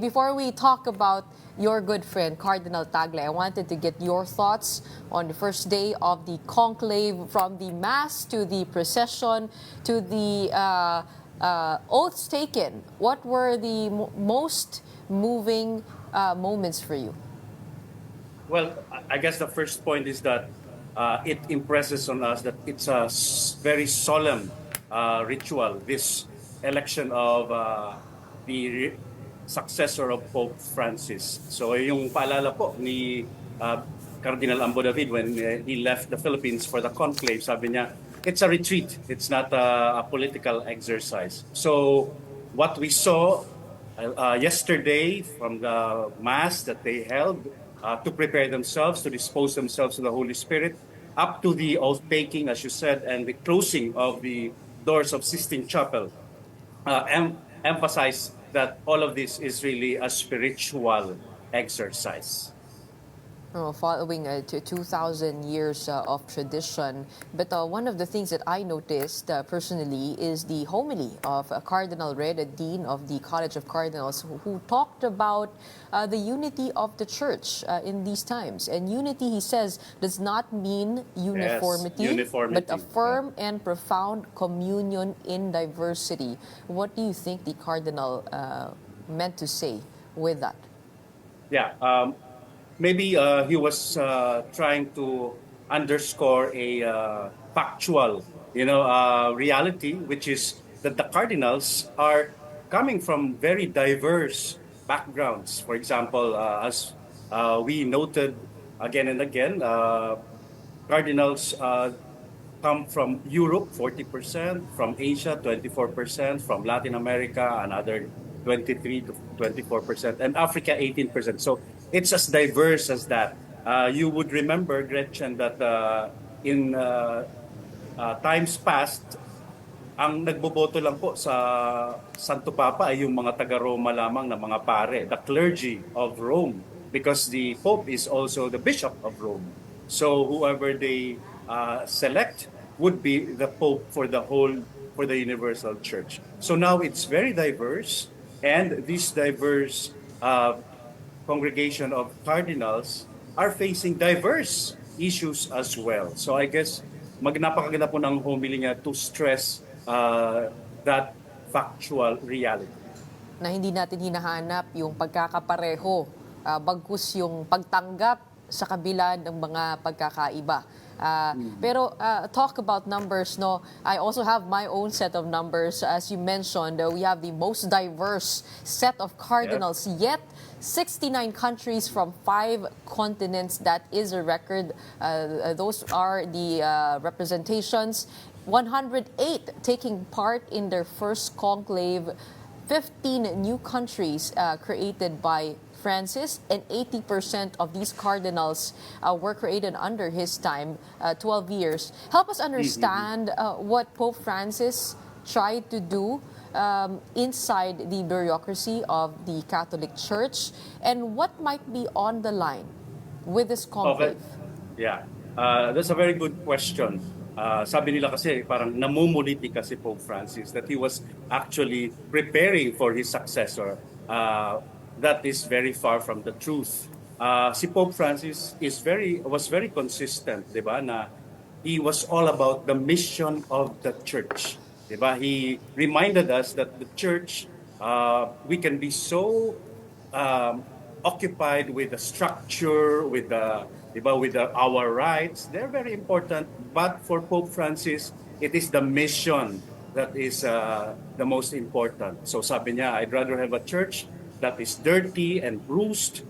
Before we talk about your good friend, Cardinal Tagle, I wanted to get your thoughts on the first day of the conclave, from the Mass to the procession to the oaths taken. What were the most moving moments for you? Well, I guess the first point is that it impresses on us that it's a very solemn ritual, this election of the successor of Pope Francis. So yung paalala po ni uh, Cardinal Ambo David when he left the Philippines for the conclave, sabi niya, it's a retreat. It's not a political exercise. So what we saw yesterday from the Mass that they held to prepare themselves, to dispose themselves to the Holy Spirit, up to the oath taking, as you said, and the closing of the doors of Sistine Chapel, emphasize that all of this is really a spiritual exercise. Following 2,000 years of tradition. But one of the things that I noticed personally is the homily of Cardinal Red, Dean of the College of Cardinals, who talked about the unity of the Church in these times. And unity, he says, does not mean uniformity, Yes, uniformity. but a firm and profound communion in diversity. What do you think the Cardinal meant to say with that? Yeah, maybe he was trying to underscore a factual, reality, which is that the cardinals are coming from very diverse backgrounds. For example, as we noted again and again, cardinals come from Europe, 40%, from Asia, 24%, from Latin America, another 23 to 24%, and Africa, 18%. So it's as diverse as that. You would remember, Gretchen, that in times past, ang nagboboto lang po sa Santo Papa ay yung mga taga-Roma lamang na mga pare, the clergy of Rome, because the Pope is also the Bishop of Rome. So whoever they select would be the Pope for the Universal Church. So now it's very diverse, and this diverse congregation of cardinals are facing diverse issues as well. So I guess napakaganda po ng homily niya to stress that factual reality. Na hindi natin hinahanap yung pagkakapareho, bagkus yung pagtanggap sa kabila ng mga pagkakaiba. Pero talk about numbers, no? I also have my own set of numbers. As you mentioned, we have the most diverse set of cardinals, yet 69 countries from 5 continents. That is a record. Those are the representations. 108 taking part in their first conclave, 15 new countries created by Francis, and 80% of these cardinals were created under his time, 12 years. Help us understand what Pope Francis tried to do inside the bureaucracy of the Catholic Church, and what might be on the line with this conclave. Yeah, that's a very good question. Sabi nila kasi parang namumuliti kasi Pope Francis that he was actually preparing for his successor. That is very far from the truth. Si Pope Francis was very consistent, 'di ba? Na he was all about the mission of the church, 'di ba? He reminded us that the church, we can be so occupied with the structure, with our rights. They're very important, but for Pope Francis, it is the mission that is the most important. So sabi niya, I'd rather have a church that is dirty and bruised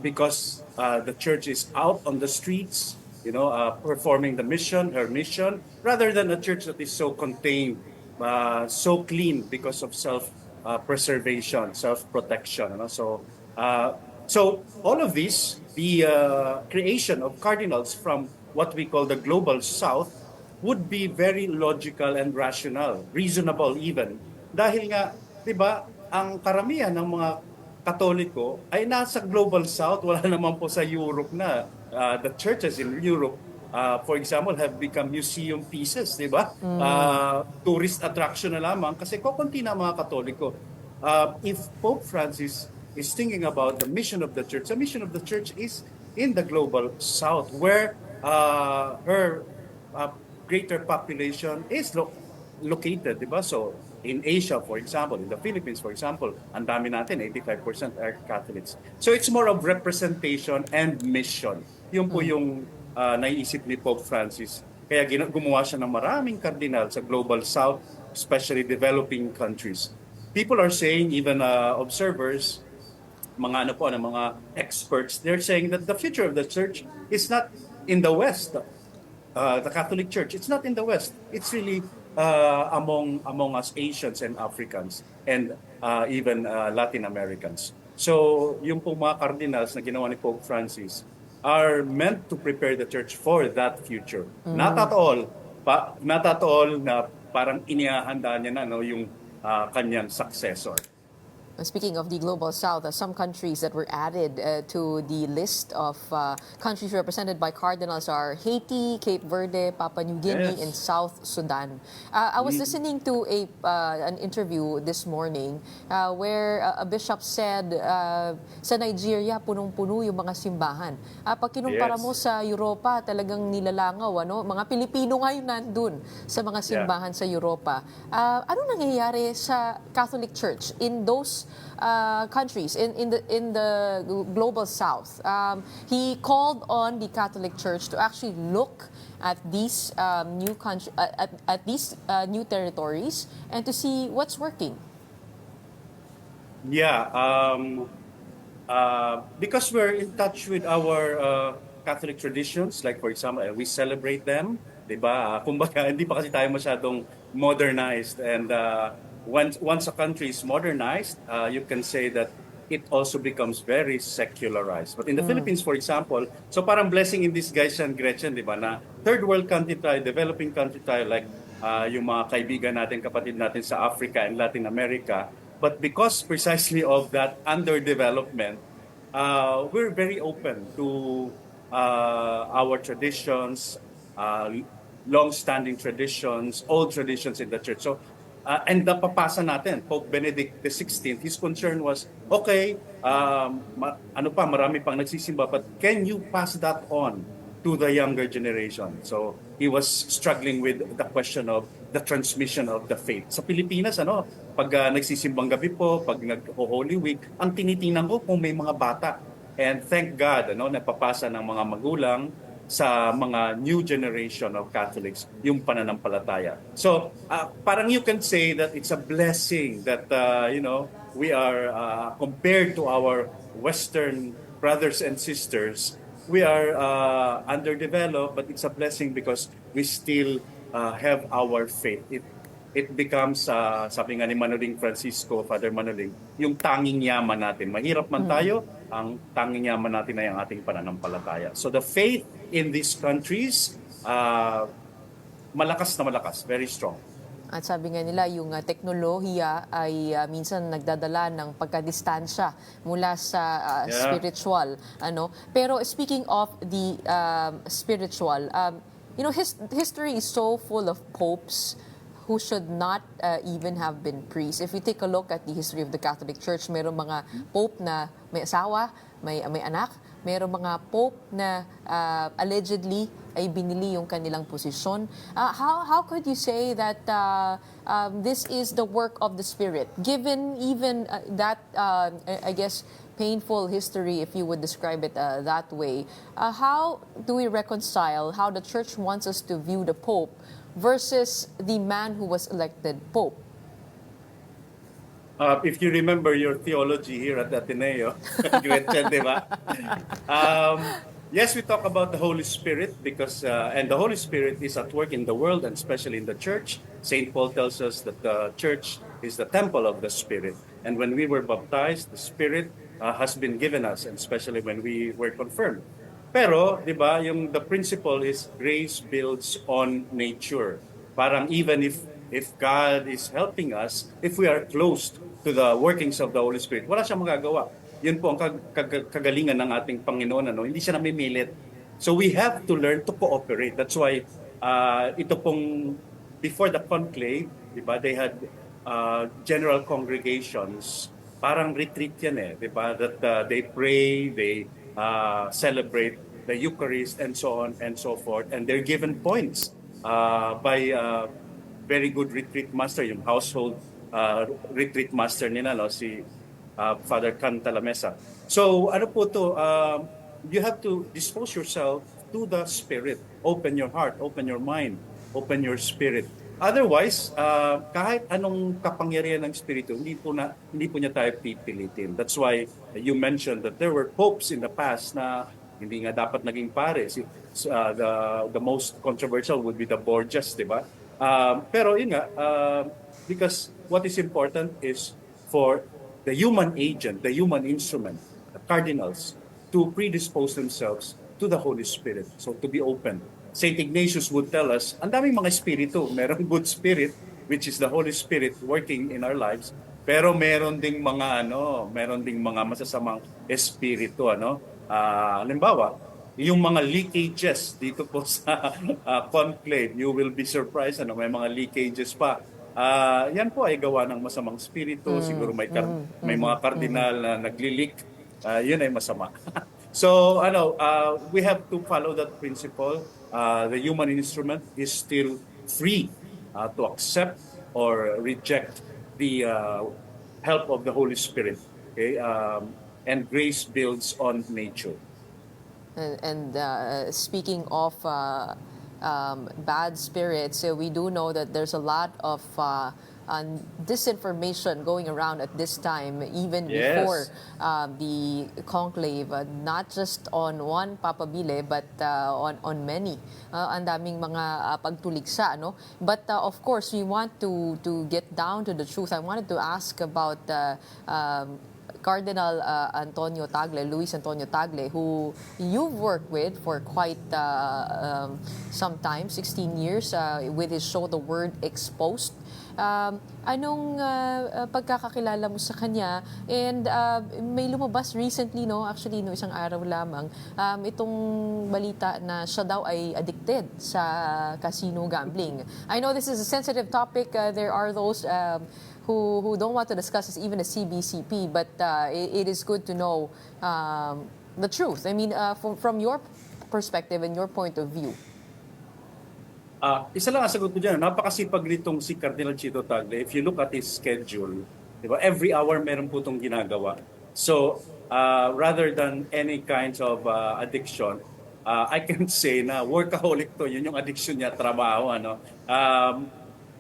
because the church is out on the streets, performing her mission, rather than a church that is so contained, so clean because of self-preservation, self-protection. So all of this, the creation of cardinals from what we call the global south, would be very logical and rational, reasonable even. Dahil nga, 'di ba, ang karamihan ng mga Katoliko ay nasa global south, wala naman po sa Europe na. The churches in Europe, for example, have become museum pieces, 'di ba? Tourist attraction na lamang kasi kokonti na mga Katoliko. If Pope Francis is thinking about the mission of the church. The mission of the church is in the global south, where her uh, greater population is located, di ba? So, in Asia, for example, in the Philippines, for example, ang dami natin, 85% are Catholics. So, it's more of representation and mission. Yun po yung naiisip ni Pope Francis. Kaya gumawa siya ng maraming cardinal sa global south, especially developing countries. People are saying, even observers, mga ano po, mga experts, they're saying that the future of the church is not in the West. The Catholic Church, it's not in the West. It's really among us Asians and Africans and even Latin Americans. So, yung pong mga cardinals na ginawa ni Pope Francis are meant to prepare the church for that future. Not at all, not at all na parang inihahanda niya na yung kanyang successor. Speaking of the Global South, some countries that were added to the list of countries represented by cardinals are Haiti, Cape Verde, Papua New Guinea, Yes. and South Sudan. I was listening to an interview this morning where a bishop said sa Nigeria, punong-puno yung mga simbahan. Pag kinumpara Yes. mo sa Europa, talagang nilalangaw. Mga Pilipino nga yung nandun sa mga simbahan sa Europa. Ano nangyayari sa Catholic Church in those countries in the global south? He called on the Catholic Church to actually look at these new at these new territories and to see what's working. Yeah, because we're in touch with our Catholic traditions, like for example, we celebrate them, di ba? Kumbaga, hindi pa kasi tayo masyadong modernized, and once a country is modernized, you can say that it also becomes very secularized. But in the Philippines, for example, so parang blessing in disguise yan, Gretchen, di ba, na third world country tayo, developing country tayo, like yung mga kaibigan natin, kapatid natin sa Africa and Latin America. But because precisely of that underdevelopment, we're very open to our traditions, long-standing traditions, old traditions in the church. So, and napapasa natin, Pope Benedict XVI, his concern was, okay, marami pang nagsisimba, but can you pass that on to the younger generation? So, he was struggling with the question of the transmission of the faith. Sa Pilipinas, pag nagsisimbang gabi po, pag nag-Holy Week, ang tinitingnan ko kung may mga bata. And thank God, napapasa ng mga magulang sa mga new generation of Catholics yung pananampalataya. So, parang you can say that it's a blessing that, we are, compared to our Western brothers and sisters, we are underdeveloped, but it's a blessing because we still have our faith. It becomes, sabi nga ni Manoling Francisco, Father Manoling, yung tanging yaman natin. Mahirap man tayo, ang tanging yaman natin ay ang ating pananampalataya. So the faith in these countries, malakas na malakas, very strong. At sabi nga nila, yung teknolohiya ay minsan nagdadala ng pagkadistansya mula sa spiritual. Pero speaking of the spiritual, history is so full of popes who should not even have been priests. If you take a look at the history of the Catholic Church, mayroong mga pope na may asawa, may anak, mayroong mga pope na allegedly ay binili yung kanilang posisyon. How could you say that this is the work of the Spirit, given even that, I guess, painful history, if you would describe it that way? How do we reconcile how the Church wants us to view the Pope versus the man who was elected Pope? If you remember your theology here at Ateneo, Gretchen, di ba? Yes, we talk about the Holy Spirit because, and the Holy Spirit is at work in the world and especially in the church. St. Paul tells us that the church is the temple of the Spirit. And when we were baptized, the Spirit has been given us, and especially when we were confirmed. Pero, di ba, the principle is grace builds on nature. Parang even if God is helping us, if we are close to the workings of the Holy Spirit, wala siyang magagawa. Yun po ang kagalingan ng ating Panginoon. Hindi siya namimilit. So we have to learn to cooperate. That's why ito pong, before the conclave, di ba, they had general congregations parang retreat yan eh, di ba? That they pray, they celebrate the Eucharist and so on and so forth. And they're given points by very good retreat master, yung household retreat master nila, no? Si Father Cantalamesa. So ano po to, you have to dispose yourself to the Spirit. Open your heart, open your mind, open your spirit. Otherwise, kahit anong kapangyarihan ng Espiritu, hindi po niya tayo pipilitin. That's why you mentioned that there were popes in the past na hindi nga dapat naging pare. The most controversial would be the Borgias, di ba? Pero yun nga, because what is important is for the human agent, the human instrument, the cardinals, to predispose themselves to the Holy Spirit. So to be open. Saint Ignatius would tell us, ang daming mga espiritu. Merong good spirit, which is the Holy Spirit working in our lives. Pero meron ding mga masasamang espiritu, ano? Halimbawa, yung mga leakages dito po sa conclave, you will be surprised, ano, may mga leakages pa. Yan po ay gawa ng masamang espiritu. Siguro may mga kardinal na nagli-leak. Yun ay masama. So, we have to follow that principle. The human instrument is still free to accept or reject the help of the Holy Spirit. Okay? And grace builds on nature. And speaking of bad spirits, we do know that there's a lot of disinformation going around at this time, even before the conclave, not just on one papabile, but on many. Ang daming mga pagtuligsa, no? But of course, we want to get down to the truth. I wanted to ask about Cardinal Antonio Tagle, Luis Antonio Tagle, who you've worked with for quite some time, 16 years, with his show The Word Exposed. Anong pagkakakilala mo sa kanya? And may lumabas recently, no? Actually, no, isang araw lamang, itong balita na siya daw ay addicted sa casino gambling. I know this is a sensitive topic. There are those who don't want to discuss this, even a CBCP, but it is good to know the truth. I mean, from your perspective and your point of view. Isa lang ang sagot ko dyan. Napakasipag nitong si Cardinal Chito Tagle. If you look at his schedule, diba, every hour meron po itong ginagawa. So, rather than any kinds of addiction, I can say na workaholic to. Yun yung addiction niya, trabaho. Ano?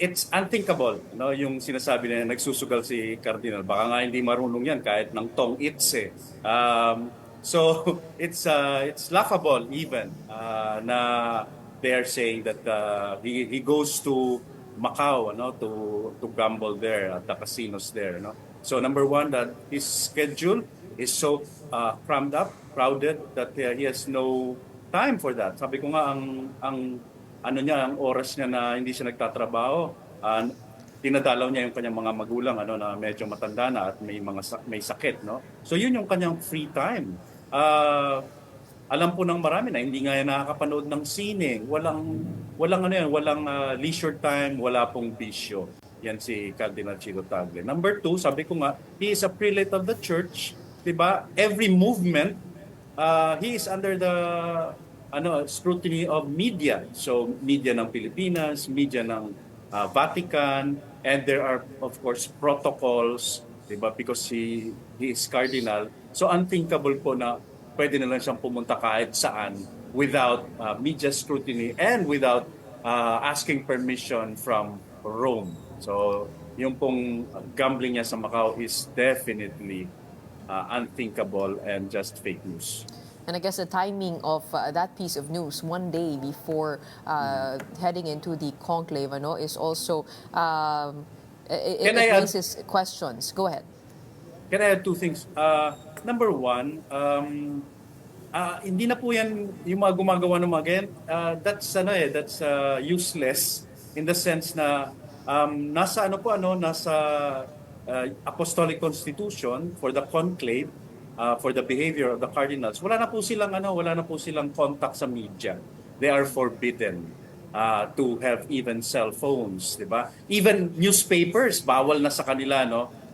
It's unthinkable, no? Yung sinasabi na nagsusugal si Cardinal. Baka nga hindi marunong yan kahit ng tong its eh. So, it's laughable even na they are saying that he goes to Macau, to gamble there at the casinos there, So number one, that his schedule is so crowded that he has no time for that. Sabi ko nga ang oras niya na hindi siya nagtatrabaho, dinadalaw niya yung kanyang mga magulang na medyo matanda na at may sakit, So yun yung kanyang free time. Alam po ng marami na hindi nga yan nakakapanood ng sine. Walang leisure time, wala pong bisyo. Yan si Cardinal Chito Tagle. Number two, sabi ko nga, he is a prelate of the church. Diba? Every movement, he is under the scrutiny of media. So, media ng Pilipinas, media ng Vatican, and there are, of course, protocols, diba? Because he is cardinal. So, unthinkable po na pwede na lang siyang pumunta kahit saan without media scrutiny and without asking permission from Rome. So, yung pong gambling niya sa Macau is definitely unthinkable and just fake news. And I guess the timing of that piece of news, one day before heading into the conclave, is also it raises questions. Go ahead. Can I add two things? Number one, hindi na po yan yung mga gumagawa ng mga ganyan. That's useless in the sense na nasa Apostolic Constitution for the conclave, for the behavior of the cardinals. Wala na po silang contact sa media. They are forbidden to have even cell phones, di ba? Even newspapers bawal na sa kanila,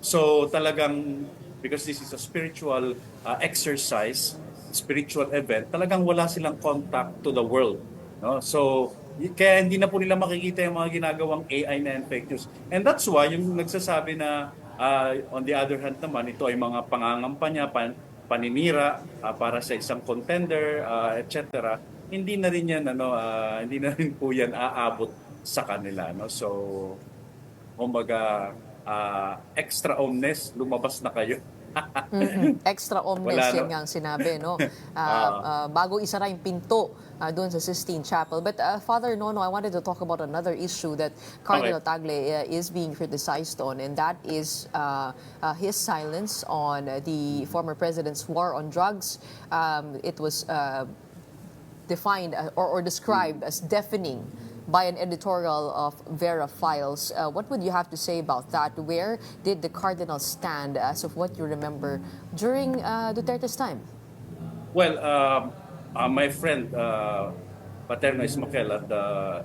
So talagang, because this is a spiritual exercise, spiritual event, talagang wala silang contact to the world. No? So, kaya hindi na po nila makikita yung mga ginagawang AI na and fake news. And that's why yung nagsasabi na on the other hand naman, ito ay mga pangangampanya, paninira para sa isang contender, etc. Hindi na rin yan, hindi na rin po yan aabot sa kanila. No? So, kumbaga, extra omnes, lumabas na kayo. Extra omnes, Wala, no? yan nga ang sinabi, no? Ah, Bago isara yung pinto doon sa Sistine Chapel. But Father Nono, I wanted to talk about another issue that Cardinal okay. Tagle is being criticized on, and that is his silence on the former president's war on drugs. It was defined or described as deafening by an editorial of Vera Files. What would you have to say about that? Where did the Cardinals stand as of what you remember during Duterte's time? Well, my friend Paterno Ismael at the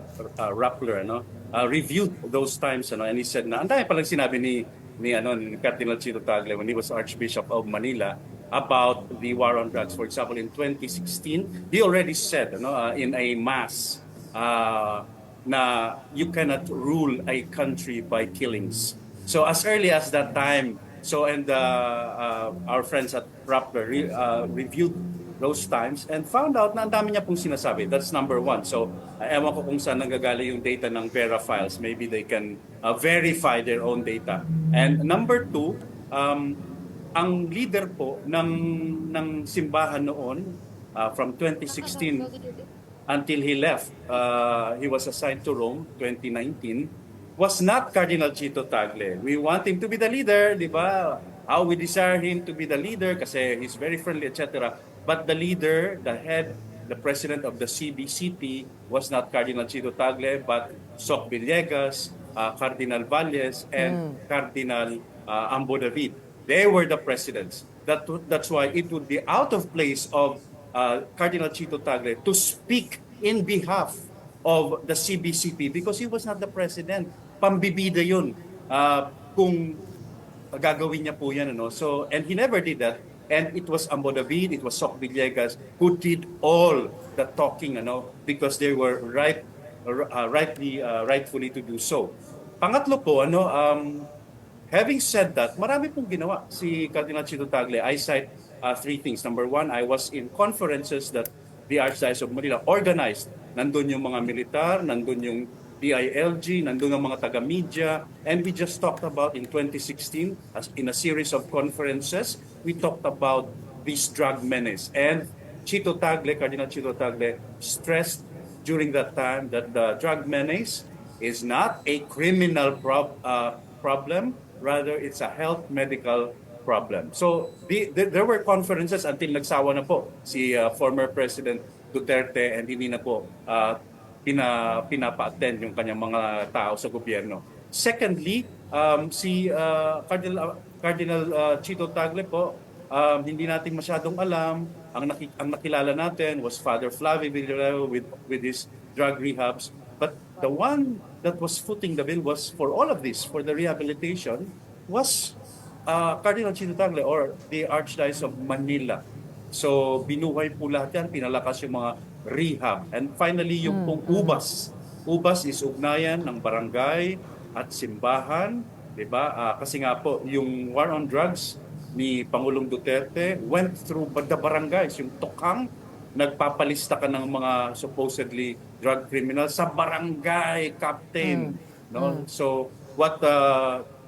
Rappler, reviewed those times, and he said na ang dami palang sinabi ni Cardinal Chito Tagle when he was Archbishop of Manila about the war on drugs. For example, in 2016, he already said, in a mass, na you cannot rule a country by killings. So as early as that time, and our friends at Rappler reviewed those times and found out na ang dami niya pong sinasabi. That's number one. So ewan ko kung saan nanggagaling yung data ng Vera Files. Maybe they can verify their own data. And number two, ang leader po ng simbahan noon from 2016 until he left, he was assigned to Rome 2019, was not Cardinal Chito Tagle. We want him to be the leader, di ba? How we desire him to be the leader kasi he's very friendly, etc. But the leader, the head, the president of the CBCP was not Cardinal Chito Tagle, but Soc Villegas, Cardinal Valles, and Cardinal Ambo David. They were the presidents. That's why it would be out of place of Cardinal Chito Tagle to speak in behalf of the CBCP because he was not the president. Pambibida yun. Kung gagawin niya po yan. So, and he never did that. And it was Ambo David, it was Soc Villegas who did all the talking, because they were rightfully to do so. Pangatlo po, having said that, marami pong ginawa si Cardinal Chito Tagle. I cite three things. Number one, I was in conferences that the Archdiocese of Manila organized. Nandun yung mga militar, nandun yung PILG, nandun ang mga taga-media, and we just talked about in 2016, in a series of conferences, we talked about this drug menace. And Chito Tagle, Cardinal Chito Tagle, stressed during that time that the drug menace is not a criminal problem, rather it's a health medical problem. So there were conferences until nagsawa na po si former President Duterte and hindi na po pinapa-attend yung kanyang mga tao sa gobyerno. Secondly, si Cardinal Chito Tagle po, hindi natin masyadong alam. Ang nakilala natin was Father Flavio Villarreal with his drug rehabs. But the one that was footing the bill was for all of this, for the rehabilitation, was Cardinal Chito Tagle or the Archdiocese of Manila. So binuhay po lahat yan, pinalakas yung mga rehab. And finally, yung pong ubas. Ubas is ugnayan ng barangay at simbahan. Diba? Kasi nga po, yung war on drugs ni Pangulong Duterte went through the barangays. Yung tokang, nagpapalista ka ng mga supposedly drug criminals sa barangay captain. No? So what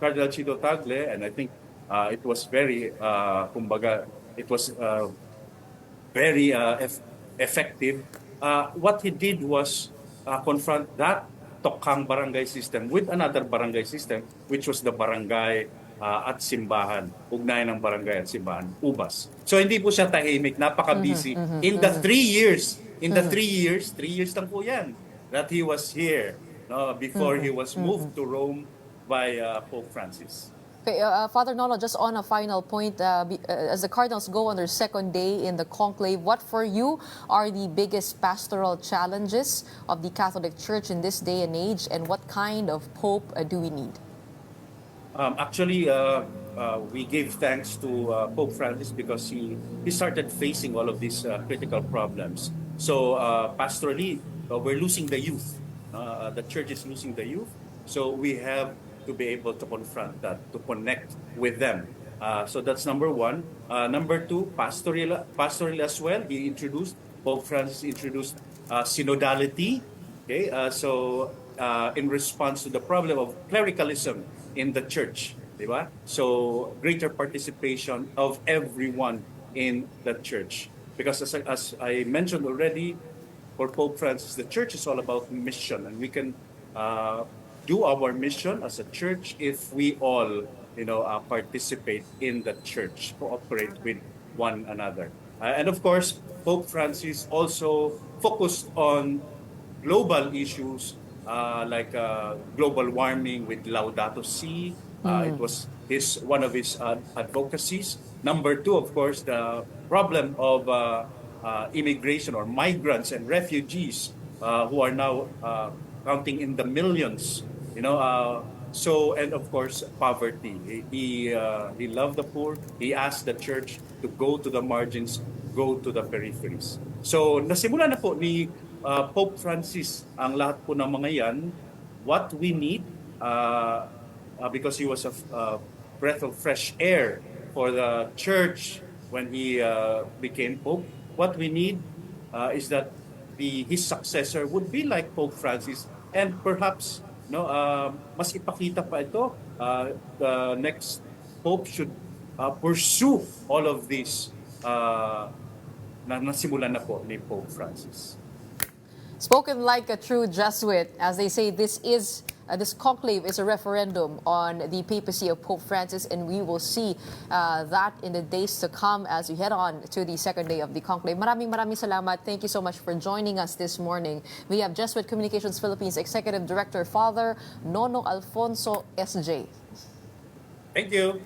Cardinal Chito Tagle, and I think it was very, very effective. What he did was confront that tokang barangay system with another barangay system, which was the barangay at simbahan, ugnayan ng barangay at simbahan, ubas. So hindi po siya tahimik, napaka-busy. In the 3 years, 3 years lang po yan that he was here, before he was moved to Rome by Pope Francis. Okay, Father Nono, just on a final point, as the Cardinals go on their second day in the conclave, what for you are the biggest pastoral challenges of the Catholic Church in this day and age, and what kind of Pope do we need? Actually, we gave thanks to Pope Francis because he started facing all of these critical problems. So pastorally, we're losing the youth. The church is losing the youth. So we have to be able to confront that, to connect with them. So that's number one. Number two, pastoral as well. Pope Francis introduced synodality. Okay, in response to the problem of clericalism in the church, di ba? So greater participation of everyone in the church. Because as I mentioned already, for Pope Francis, the church is all about mission, and we can uh, do our mission as a church if we all, participate in the church, cooperate with one another. And of course, Pope Francis also focused on global issues like global warming with Laudato Si. It was one of his advocacies. Number two, of course, the problem of immigration or migrants and refugees who are now counting in the millions. And of course, poverty. He loved the poor. He asked the church to go to the margins, go to the peripheries. So nasimula na po ni Pope Francis ang lahat po ng mga yan. What we need, because he was a breath of fresh air for the church when he became Pope, what we need is that his successor would be like Pope Francis, and perhaps mas ipakita pa ito. The next Pope should pursue all of these na nasimulan na po ni Pope Francis. Spoken like a true Jesuit, as they say, this conclave is a referendum on the papacy of Pope Francis, and we will see that in the days to come as we head on to the second day of the conclave. Maraming salamat. Thank you so much for joining us this morning. We have Jesuit Communications Philippines Executive Director, Father Nono Alfonso, SJ. Thank you.